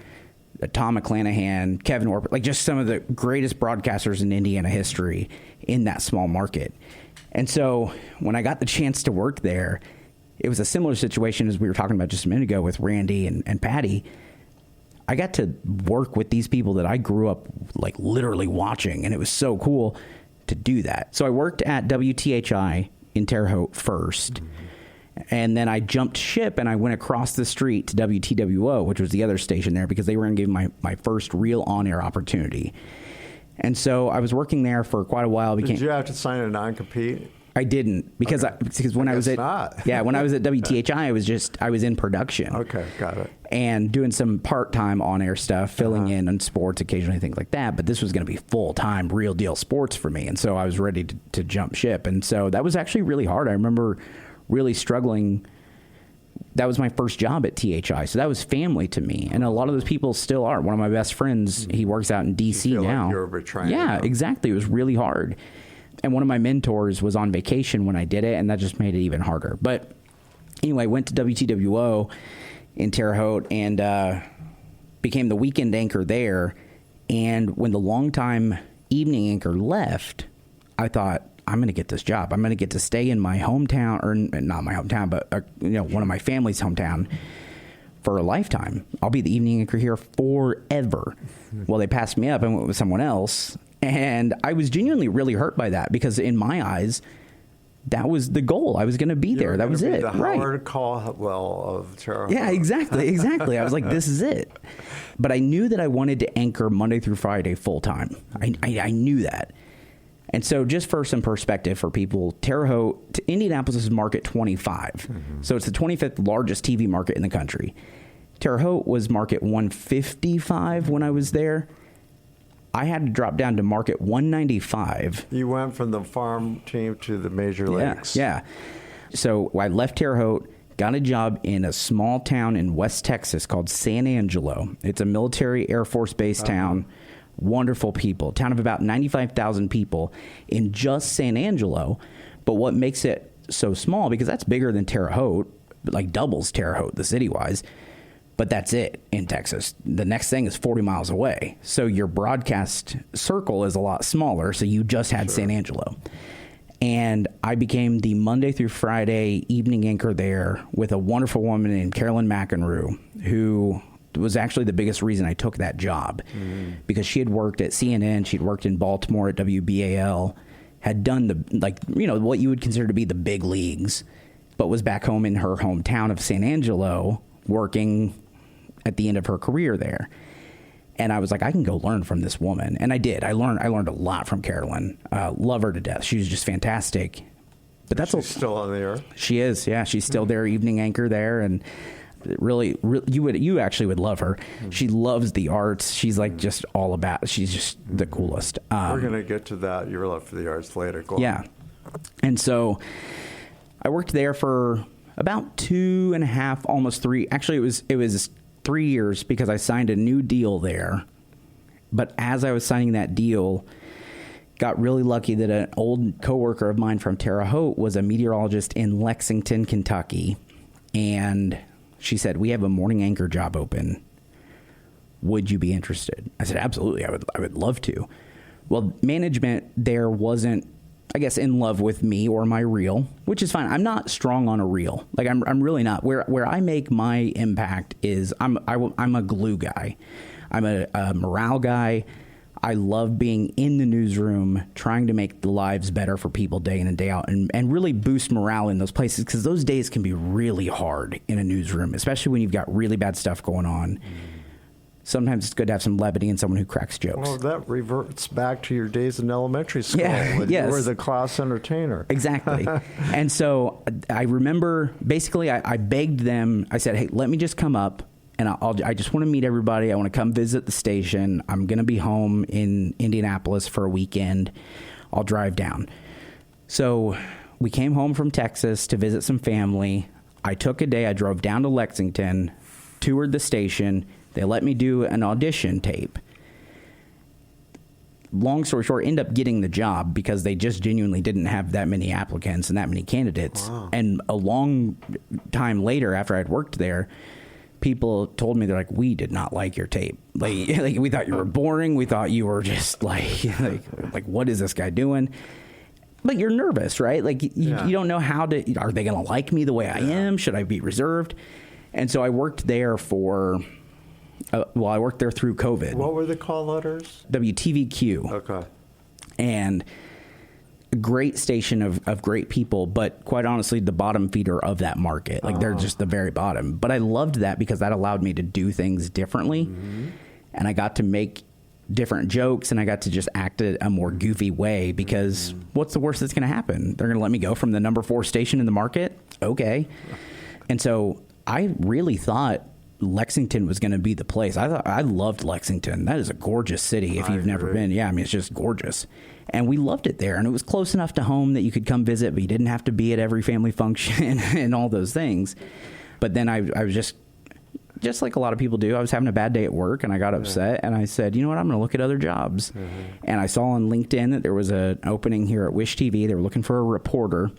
Tom McClanahan, Kevin Orp, like just some of the greatest broadcasters in Indiana history in that small market. And so when I got the chance to work there, it was a similar situation as we were talking about just a minute ago with Randy and Patty. I got to work with these people that I grew up like literally watching, and it was so cool to do that. So I worked at WTHI in Terre Haute first. And then I jumped ship and I went across the street to WTWO, which was the other station there, because they were going to give me my first real on-air opportunity. And so I was working there for quite a while. Did you have to sign a non-compete? I didn't, because when I was at when I was at WTHI, I was in production. Okay, got it. And doing some part-time on-air stuff, filling in on sports occasionally, things like that. But this was going to be full-time, real deal sports for me, and so I was ready to jump ship. And so that was actually really hard. I remember really struggling. That was my first job at THI, so that was family to me, and a lot of those people still are. One of my best friends, he works out in DC now. Like you're betraying them. Exactly. It was really hard, and one of my mentors was on vacation when I did it, and that just made it even harder. But anyway, went to WTWO in Terre Haute and became the weekend anchor there. And when the longtime evening anchor left, I thought, I'm going to get this job. I'm going to get to stay in my hometown, or not my hometown, but one of my family's hometown for a lifetime. I'll be the evening anchor here forever. Well, they passed me up and went with someone else, and I was genuinely really hurt by that, because in my eyes, that was the goal. I was going to be there. That was it. The Howard Caldwell of Terre Haute. Yeah, exactly. I was like, this is it. But I knew that I wanted to anchor Monday through Friday full time. I knew that. And so just for some perspective for people, Terre Haute, Indianapolis is market 25. Mm-hmm. So it's the 25th largest TV market in the country. Terre Haute was market 155 when I was there. I had to drop down to market 195. You went from the farm team to the major leagues. Yeah. So I left Terre Haute, got a job in a small town in West Texas called San Angelo. It's a military Air Force base town. Wonderful people. Town of about 95,000 people in just San Angelo. But what makes it so small, because that's bigger than Terre Haute, like doubles Terre Haute, the city-wise. But that's it in Texas. The next thing is 40 miles away. So your broadcast circle is a lot smaller. So you just had San Angelo. And I became the Monday through Friday evening anchor there with a wonderful woman named Carolyn McEnroe, who was actually the biggest reason I took that job, because she had worked at CNN, she'd worked in Baltimore at WBAL, had done what you would consider to be the big leagues, but was back home in her hometown of San Angelo working at the end of her career there. And I was like, I can go learn from this woman. And I did. I learned a lot from Carolyn. Love her to death. She was just fantastic. But she's still on the air? She is, yeah. She's still there, evening anchor there. And really, you actually would love her. She loves the arts. She's like just all about, she's just the coolest. We're going to get to that, your love for the arts, later. Go on. And so I worked there for about 2.5, almost 3. Actually, it was 3 years, because I signed a new deal there. But as I was signing that deal, got really lucky that an old coworker of mine from Terre Haute was a meteorologist in Lexington, Kentucky. And she said, we have a morning anchor job open. Would you be interested? I said, absolutely. I would love to. Well, management there wasn't, I guess, in love with me or my reel, which is fine. I'm not strong on a reel. Like I'm really not. Where I make my impact is I'm a glue guy. I'm a morale guy. I love being in the newsroom, trying to make the lives better for people day in and day out, and really boost morale in those places, because those days can be really hard in a newsroom, especially when you've got really bad stuff going on. Sometimes it's good to have some levity and someone who cracks jokes. Well, that reverts back to your days in elementary school. Yeah, when you were the class entertainer. Exactly. And so I remember, basically, I begged them. I said, hey, let me just come up, and I just want to meet everybody. I want to come visit the station. I'm going to be home in Indianapolis for a weekend. I'll drive down. So we came home from Texas to visit some family. I took a day. I drove down to Lexington, toured the station. They let me do an audition tape. Long story short, end up getting the job because they just genuinely didn't have that many applicants and that many candidates. Wow. And a long time later, after I'd worked there, people told me, they're like, we did not like your tape. Like we thought you were boring. We thought you were just like what is this guy doing? But you're nervous, right? Like you don't know are they going to like me the way I am? Should I be reserved? And so I worked there for... I worked there through COVID. What were the call letters? WTVQ. Okay. And a great station of great people, but quite honestly, the bottom feeder of that market. Like they're just the very bottom. But I loved that because that allowed me to do things differently. Mm-hmm. And I got to make different jokes, and I got to just act a more goofy way, because what's the worst that's going to happen? They're going to let me go from the number 4 station in the market? Okay. And so I really thought Lexington was going to be the place. I loved Lexington. That is a gorgeous city if you've never been. Yeah, I mean, it's just gorgeous. And we loved it there. And it was close enough to home that you could come visit, but you didn't have to be at every family function and all those things. But then I was just like a lot of people do, I was having a bad day at work, and I got upset, and I said, you know what, I'm going to look at other jobs. Mm-hmm. And I saw on LinkedIn that there was an opening here at Wish TV. They were looking for a reporter.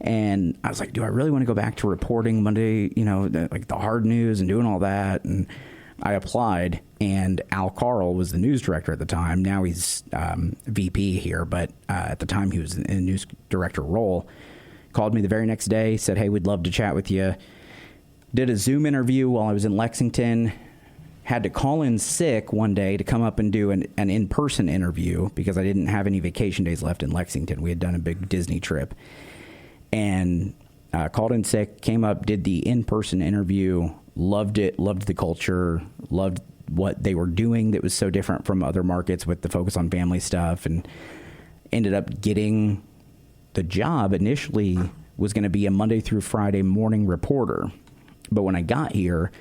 And I was like, do I really want to go back to reporting Monday, like the hard news and doing all that? And I applied, and Al Carl was the news director at the time. Now he's VP here, but at the time he was in a news director role. Called me the very next day, said, hey, we'd love to chat with you. Did a Zoom interview while I was in Lexington. Had to call in sick one day to come up and do an in-person interview because I didn't have any vacation days left in Lexington. We had done a big Disney trip. And called in sick, came up, did the in-person interview, loved it, loved the culture, loved what they were doing that was so different from other markets with the focus on family stuff. And ended up getting the job. Initially was going to be a Monday through Friday morning reporter. But when I got here,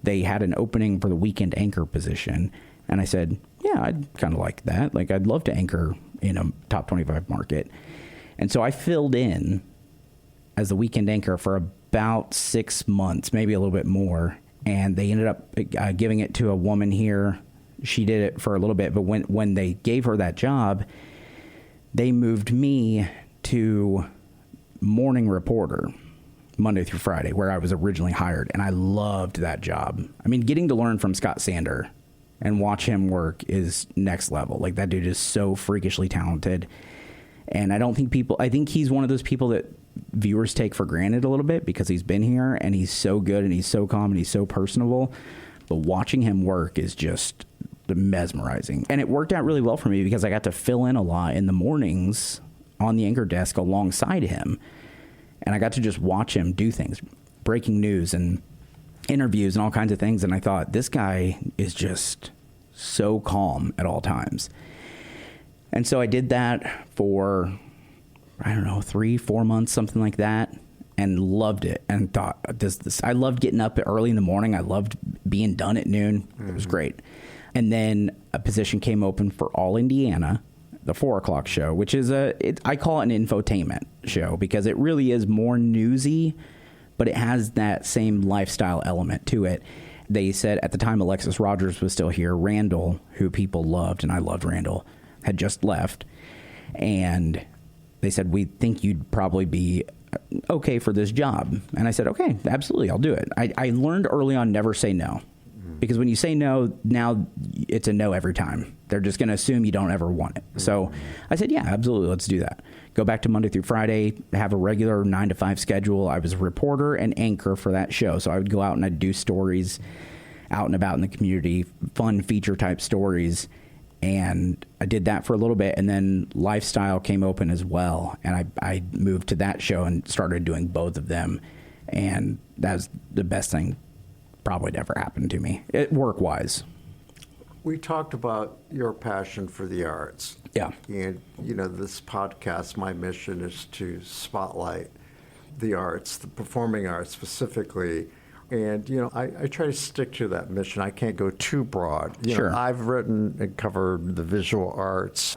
they had an opening for the weekend anchor position. And I said, yeah, I'd kind of like that. Like, I'd love to anchor in a top 25 market. And so I filled in as the weekend anchor for about 6 months, maybe a little bit more. And they ended up giving it to a woman here. She did it for a little bit. But when they gave her that job, they moved me to morning reporter, Monday through Friday, where I was originally hired. And I loved that job. I mean, getting to learn from Scott Sander and watch him work is next level. Like, that dude is so freakishly talented. And I think he's one of those people that viewers take for granted a little bit because he's been here and he's so good and he's so calm and he's so personable. But watching him work is just mesmerizing. And it worked out really well for me because I got to fill in a lot in the mornings on the anchor desk alongside him. And I got to just watch him do things, breaking news and interviews and all kinds of things. And I thought, this guy is just so calm at all times. And so I did that for, I don't know, 3-4 months, something like that, and loved it and thought, I loved getting up early in the morning. I loved being done at noon. It was great. And then a position came open for All Indiana, the 4 o'clock show, which is I call it an infotainment show because it really is more newsy, but it has that same lifestyle element to it. They said at the time Alexis Rogers was still here. Randall, who people loved, and I loved Randall, had just left. And they said, we think you'd probably be okay for this job. And I said, okay, absolutely, I'll do it. I learned early on never say no. Because when you say no, now it's a no every time. They're just going to assume you don't ever want it. So I said, yeah, absolutely, let's do that. Go back to Monday through Friday, have a regular 9 to 5 schedule. I was a reporter and anchor for that show. So I would go out and I'd do stories out and about in the community, fun feature type stories. And I did that for a little bit. And then Lifestyle came open as well. And I moved to that show and started doing both of them. And that was the best thing probably never happened to me, work-wise. We talked about your passion for the arts. Yeah. And, this podcast, my mission is to spotlight the arts, the performing arts specifically. And, I try to stick to that mission. I can't go too broad. Sure. I've written and covered the visual arts.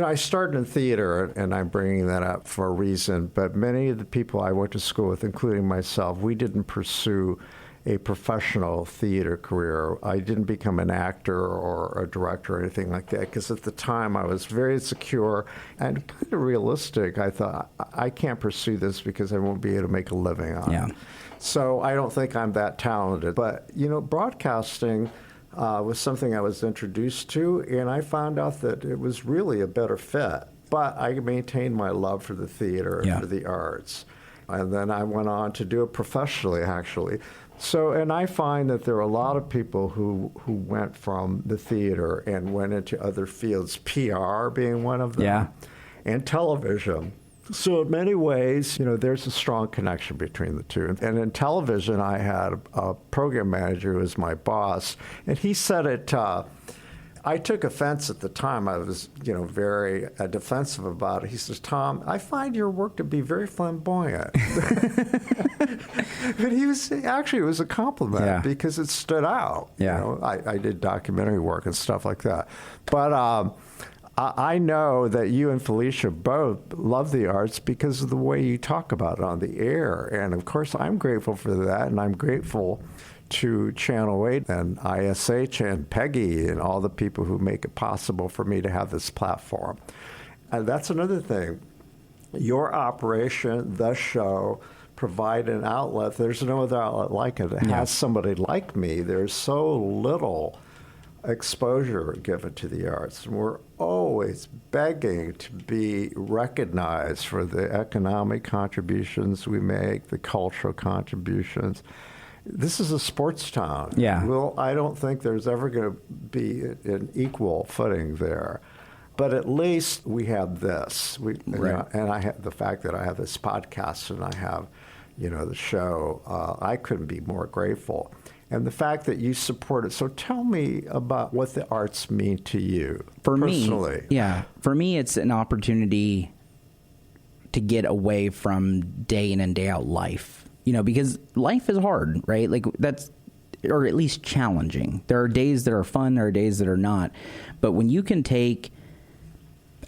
I started in theater, and I'm bringing that up for a reason. But many of the people I went to school with, including myself, we didn't pursue a professional theater career. I didn't become an actor or a director or anything like that because at the time I was very secure and kind of realistic. I thought, I can't pursue this because I won't be able to make a living on it. So I don't think I'm that talented. But, broadcasting was something I was introduced to, and I found out that it was really a better fit. But I maintained my love for the theater and for the arts. And then I went on to do it professionally, actually. So, and I find that there are a lot of people who went from the theater and went into other fields, PR being one of them, and television. So in many ways, there's a strong connection between the two. And in television, I had a program manager who was my boss, and he said it, I took offense at the time. I was, very defensive about it. He says, Tom, I find your work to be very flamboyant. But it was a compliment because it stood out. I did documentary work and stuff like that. But I know that you and Felicia both love the arts because of the way you talk about it on the air. And, of course, I'm grateful for that, and I'm grateful to Channel 8 and ISH and Peggy and all the people who make it possible for me to have this platform. And that's another thing. Your operation, the show, provide an outlet. There's no other outlet like it. It has somebody like me. There's so little exposure given to the arts. And we're always begging to be recognized for the economic contributions we make, the cultural contributions. This is a sports town. Well, I don't think there's ever going to be an equal footing there. But at least we have this. And I have the fact that I have this podcast and I have, the show. I couldn't be more grateful. and the fact that you support it. So tell me about what the arts mean to you personally. For me, it's an opportunity to get away from day in and day out life, because life is hard, right? Like or at least challenging. There are days that are fun, there are days that are not. But when you can take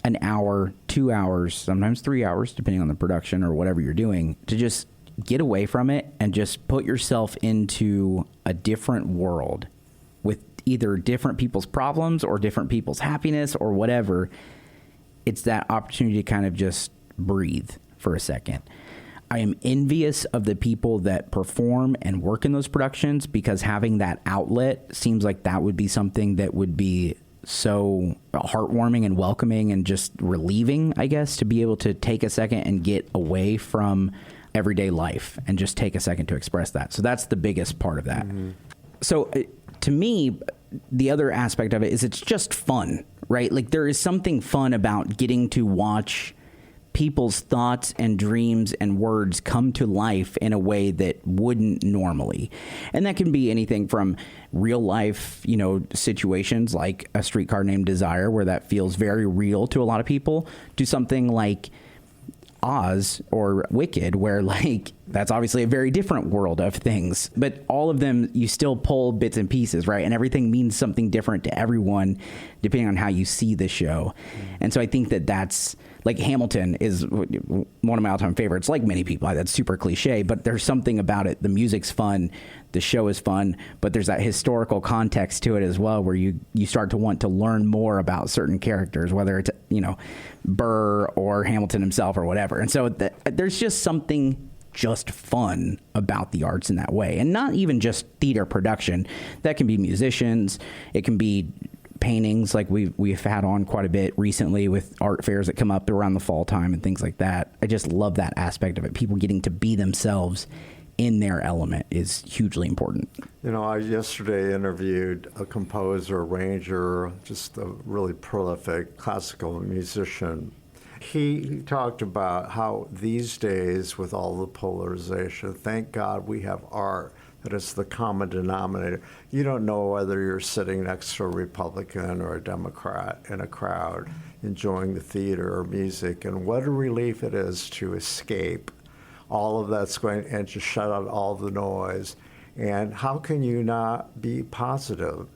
an hour, 2 hours, sometimes 3 hours, depending on the production or whatever you're doing, to just get away from it and just put yourself into a different world with either different people's problems or different people's happiness or whatever, it's that opportunity to kind of just breathe for a second. I am envious of the people that perform and work in those productions, because having that outlet seems like that would be something that would be so heartwarming and welcoming and just relieving, I guess, to be able to take a second and get away from everyday life and just take a second to express that. So that's the biggest part of that. Mm-hmm. So to me, the other aspect of it is it's just fun, right? Like there is something fun about getting to watch people's thoughts and dreams and words come to life in a way that wouldn't normally. And that can be anything from real life, situations like A Streetcar Named Desire, where that feels very real to a lot of people, to something like Oz or Wicked, where that's obviously a very different world of things, but all of them, you still pull bits and pieces, right? And everything means something different to everyone depending on how you see the show. And so I think that's like Hamilton is one of my all-time favorites, like many people. That's super cliche, but there's something about it. The music's fun, the show is fun, but there's that historical context to it as well, where you start to want to learn more about certain characters, whether it's Burr or Hamilton himself or whatever. And so there's just something just fun about the arts in that way, and not even just theater production. That can be musicians, it can be paintings, like we've had on quite a bit recently with art fairs that come up around the fall time and things like that. I just love that aspect of it. People getting to be themselves in their element is hugely important. I yesterday interviewed a composer, arranger, just a really prolific classical musician. He talked about how these days, with all the polarization, thank God we have art. That is the common denominator. You don't know whether you're sitting next to a Republican or a Democrat in a crowd enjoying the theater or music, and what a relief it is to escape all of that's going and just shut out all the noise. And how can you not be positive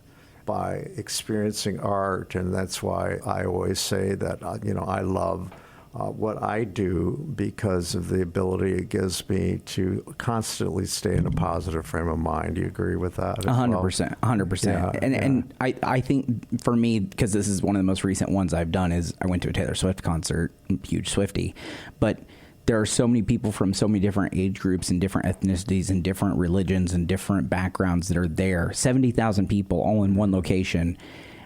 by experiencing art? And that's why I always say that, I love what I do because of the ability it gives me to constantly stay in a positive frame of mind. Do you agree with that? 100%. 100%. And I think for me, because this is one of the most recent ones I've done, is I went to a Taylor Swift concert. I'm a huge Swiftie. But there are so many people from so many different age groups and different ethnicities and different religions and different backgrounds that are there. 70,000 people all in one location.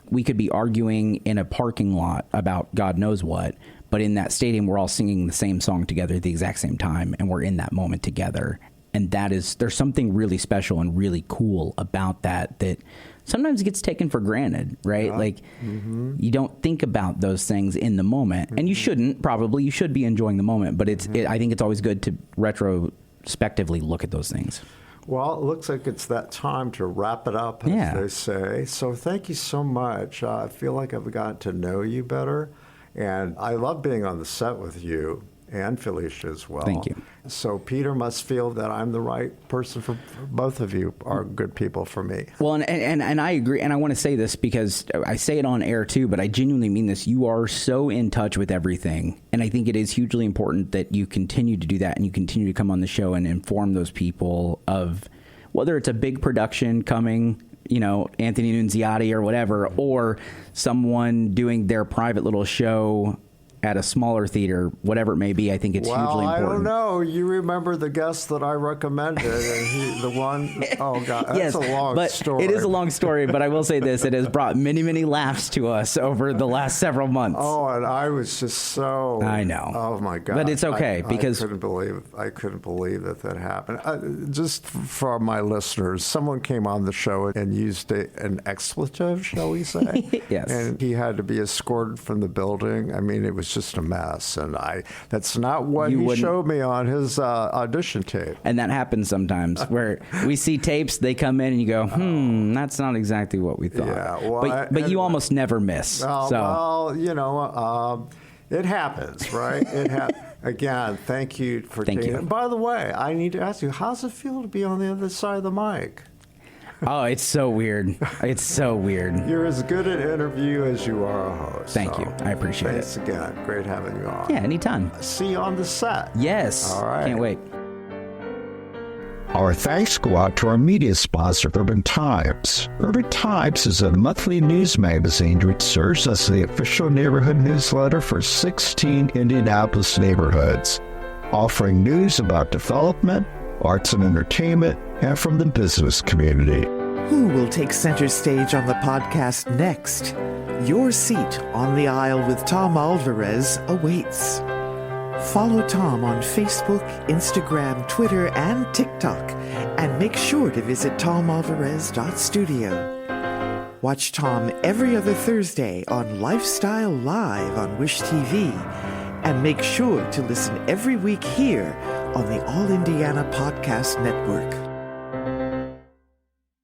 We could be arguing in a parking lot about God knows what, but in that stadium, we're all singing the same song together at the exact same time, and we're in that moment together. And there's something really special and really cool about that sometimes gets taken for granted, right? Yeah. You don't think about those things in the moment, and you shouldn't, probably. You should be enjoying the moment, but I think it's always good to retrospectively look at those things. Well, it looks like it's that time to wrap it up, as they say. So thank you so much. I feel like I've gotten to know you better, and I love being on the set with you and Felicia as well. Thank you. So Peter must feel that I'm the right person for both of you are good people for me. Well, and I agree, and I want to say this because I say it on air too, but I genuinely mean this. You are so in touch with everything, and I think it is hugely important that you continue to do that and you continue to come on the show and inform those people of whether it's a big production coming, Anthony Nunziati or whatever, or someone doing their private little show at a smaller theater, whatever it may be. I think it's hugely important. I don't know. You remember the guest that I recommended, and oh God, that's a long story. It is a long story, but I will say this: it has brought many, many laughs to us over the last several months. Oh, and I was just so. I know. Oh my God! But it's okay because I couldn't believe that happened. Just for my listeners, someone came on the show and used an expletive, shall we say? Yes. And he had to be escorted from the building. I mean, it was was just a mess, and that's not what You he wouldn't- showed me on his audition tape. And that happens sometimes where we see tapes, they come in and you go, that's not exactly what we thought. Yeah, well, but you almost never miss. Well, it happens, right? Again, thank you for taking it. By the way, I need to ask you, how's it feel to be on the other side of the mic? Oh, it's so weird. It's so weird. You're as good an interview as you are a host. Thank you. I appreciate Thanks again. Great having you on. Yeah, anytime. See you on the set. Yes. All right. Can't wait. Our thanks go out to our media sponsor, Urban Times. Urban Times is a monthly news magazine which serves as the official neighborhood newsletter for 16 Indianapolis neighborhoods, offering news about development, arts and entertainment, and from the business community. Who will take center stage on the podcast next? Your seat on the aisle with Tom Alvarez awaits. Follow Tom on Facebook, Instagram, Twitter, and TikTok, and make sure to visit tomalvarez.studio. Watch Tom every other Thursday on Life.Style.Live on Wish TV, and make sure to listen every week here on the All Indiana Podcast Network.